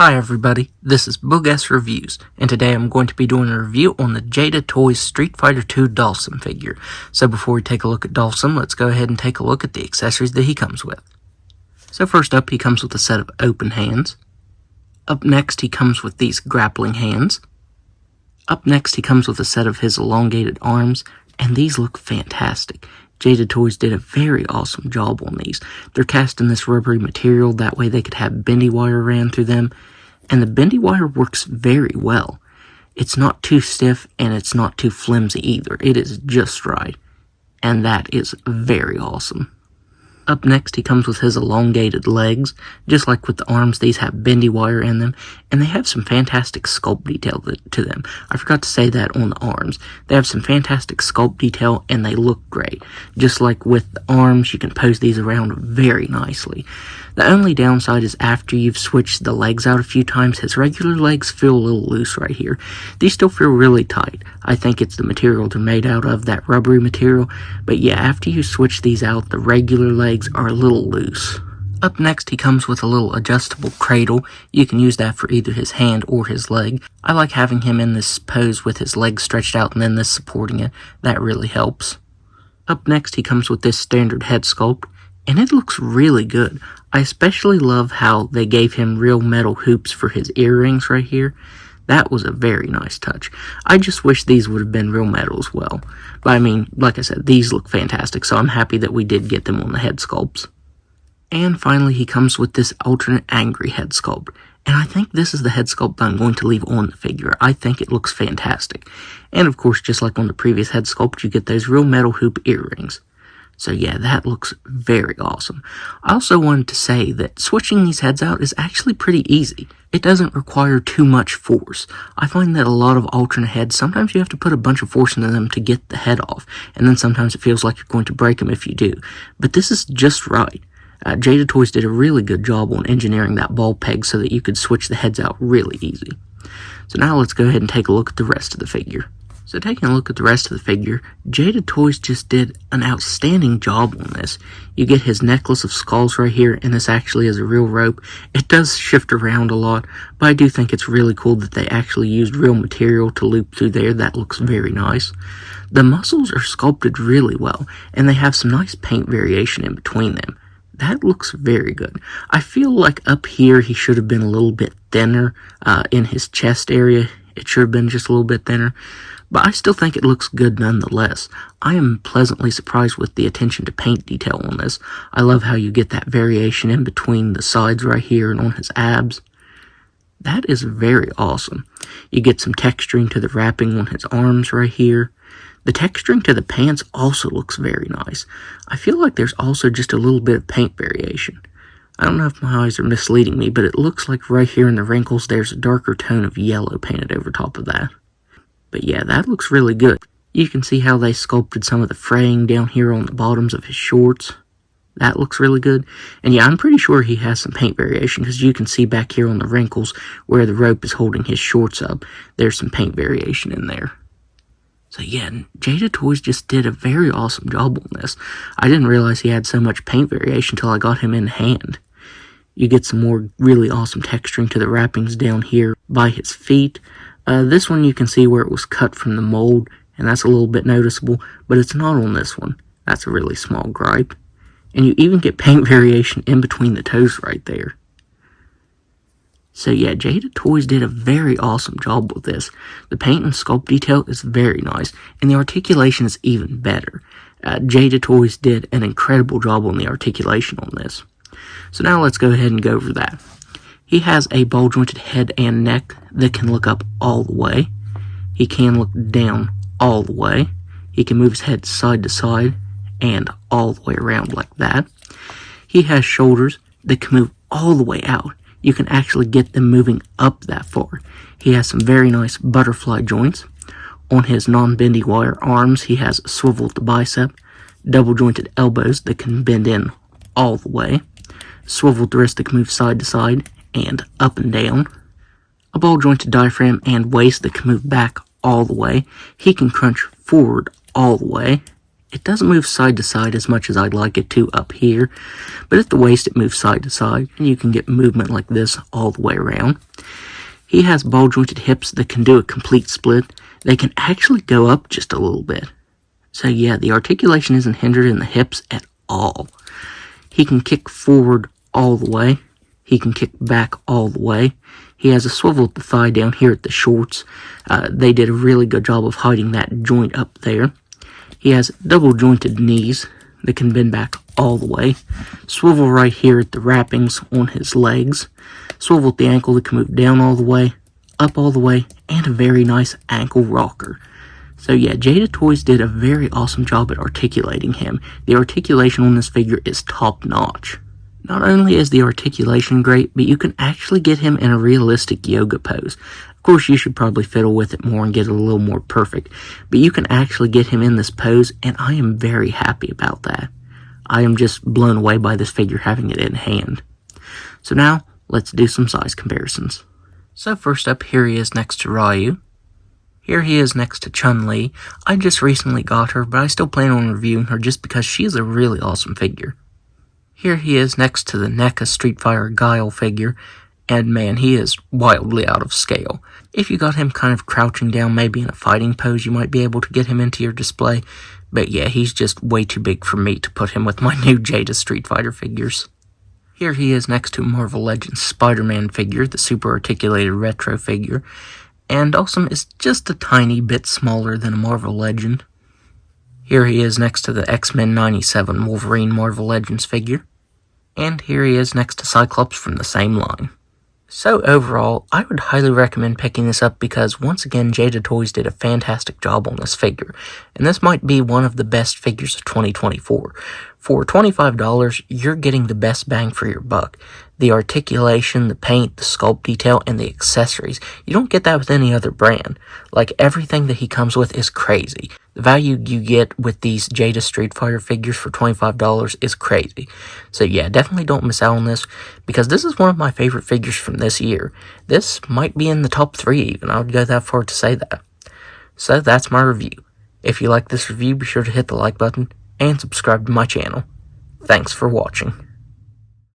Hi everybody, this is Boogess Reviews, and today I'm going to be doing a review on the Jada Toys Street Fighter 2 Dhalsim figure. So before we take a look at Dhalsim, let's go ahead and take a look at the accessories that he comes with. So first up, he comes with a set of open hands. Up next, he comes with these grappling hands. Up next, he comes with a set of his elongated arms, and these look fantastic. Jada Toys did a very awesome job on these. They're cast in this rubbery material, that way they could have bendy wire ran through them, and the bendy wire works very well. It's not too stiff, and it's not too flimsy either. It is just right, and that is very awesome. Up next, he comes with his elongated legs. Just like with the arms, these have bendy wire in them, and they have some fantastic sculpt detail to them. I forgot to say that on the arms. They have some fantastic sculpt detail, and they look great. Just like with the arms, you can pose these around very nicely. The only downside is after you've switched the legs out a few times, his regular legs feel a little loose right here. These still feel really tight. I think it's the material they're made out of, that rubbery material. But yeah, after you switch these out, the regular legs are a little loose. Up next, he comes with a little adjustable cradle. You can use that for either his hand or his leg. I like having him in this pose with his legs stretched out and then this supporting it. That really helps. Up next, he comes with this standard head sculpt, and it looks really good. I especially love how they gave him real metal hoops for his earrings right here. That was a very nice touch. I just wish these would have been real metal as well. But I mean, like I said, these look fantastic, so I'm happy that we did get them on the head sculpts. And finally, he comes with this alternate angry head sculpt. And I think this is the head sculpt I'm going to leave on the figure. I think it looks fantastic. And of course, just like on the previous head sculpt, you get those real metal hoop earrings. So yeah, that looks very awesome. I also wanted to say that switching these heads out is actually pretty easy. It doesn't require too much force. I find that a lot of alternate heads, sometimes you have to put a bunch of force into them to get the head off, and then sometimes it feels like you're going to break them if you do. But this is just right. Jada Toys did a really good job on engineering that ball peg so that you could switch the heads out really easy. So now let's go ahead and take a look at the rest of the figure. So taking a look at the rest of the figure, Jada Toys just did an outstanding job on this. You get his necklace of skulls right here, and this actually is a real rope. It does shift around a lot, but I do think it's really cool that they actually used real material to loop through there. That looks very nice. The muscles are sculpted really well, and they have some nice paint variation in between them. That looks very good. I feel like up here he should have been a little bit thinner in his chest area. It should have been just a little bit thinner. But I still think it looks good nonetheless. I am pleasantly surprised with the attention to paint detail on this. I love how you get that variation in between the sides right here and on his abs. That is very awesome. You get some texturing to the wrapping on his arms right here. The texturing to the pants also looks very nice. I feel like there's also just a little bit of paint variation. I don't know if my eyes are misleading me, but it looks like right here in the wrinkles there's a darker tone of yellow painted over top of that. But yeah, that looks really good. You can see how they sculpted some of the fraying down here on the bottoms of his shorts. That looks really good. And yeah, I'm pretty sure he has some paint variation, because you can see back here on the wrinkles where the rope is holding his shorts up, there's some paint variation in there. So yeah, Jada Toys just did a very awesome job on this. I didn't realize he had so much paint variation until I got him in hand. You get some more really awesome texturing to the wrappings down here by his feet. This one you can see where it was cut from the mold, and that's a little bit noticeable, but it's not on this one. That's a really small gripe. And you even get paint variation in between the toes right there. So yeah, Jada Toys did a very awesome job with this. The paint and sculpt detail is very nice, and the articulation is even better. Jada Toys did an incredible job on the articulation on this. So now let's go ahead and go over that. He has a ball-jointed head and neck that can look up all the way. He can look down all the way. He can move his head side to side and all the way around like that. He has shoulders that can move all the way out. You can actually get them moving up that far. He has some very nice butterfly joints. On his non-bendy wire arms, he has swiveled the bicep, double-jointed elbows that can bend in all the way, swiveled wrist that can move side to side and up and down, a ball-jointed diaphragm and waist that can move back all the way. He can crunch forward all the way, It doesn't move side to side as much as I'd like it to up here, but at the waist it moves side to side, and you can get movement like this all the way around. He has ball jointed hips that can do a complete split. They can actually go up just a little bit. So yeah, the articulation isn't hindered in the hips at all. He can kick forward all the way. He can kick back all the way. He has a swivel at the thigh down here at the shorts. They did a really good job of hiding that joint up there. He has double jointed knees that can bend back all the way. Swivel right here at the wrappings on his legs. Swivel at the ankle that can move down all the way, up all the way, and a very nice ankle rocker. So yeah, Jada Toys did a very awesome job at articulating him. The articulation on this figure is top notch. Not only is the articulation great, but you can actually get him in a realistic yoga pose. Of course, you should probably fiddle with it more and get it a little more perfect, but you can actually get him in this pose, and I am very happy about that. I am just blown away by this figure having it in hand. So now, let's do some size comparisons. So first up, here he is next to Ryu. Here he is next to Chun-Li. I just recently got her, but I still plan on reviewing her just because she is a really awesome figure. Here he is next to the NECA Street Fighter Guile figure, and man, he is wildly out of scale. If you got him kind of crouching down, maybe in a fighting pose, you might be able to get him into your display, but yeah, he's just way too big for me to put him with my new Jada Street Fighter figures. Here he is next to Marvel Legends Spider-Man figure, the super articulated retro figure, and Dhalsim is just a tiny bit smaller than a Marvel Legend. Here he is next to the X-Men 97 Wolverine Marvel Legends figure. And here he is next to Cyclops from the same line. So overall, I would highly recommend picking this up because once again, Jada Toys did a fantastic job on this figure. And this might be one of the best figures of 2024. For $25, you're getting the best bang for your buck. The articulation, the paint, the sculpt detail, and the accessories. You don't get that with any other brand. Like, everything that he comes with is crazy. The value you get with these Jada Street Fighter figures for $25 is crazy. So yeah, definitely don't miss out on this, because this is one of my favorite figures from this year. This might be in the top 3 even, I would go that far to say that. So that's my review. If you like this review, be sure to hit the like button and subscribe to my channel. Thanks for watching.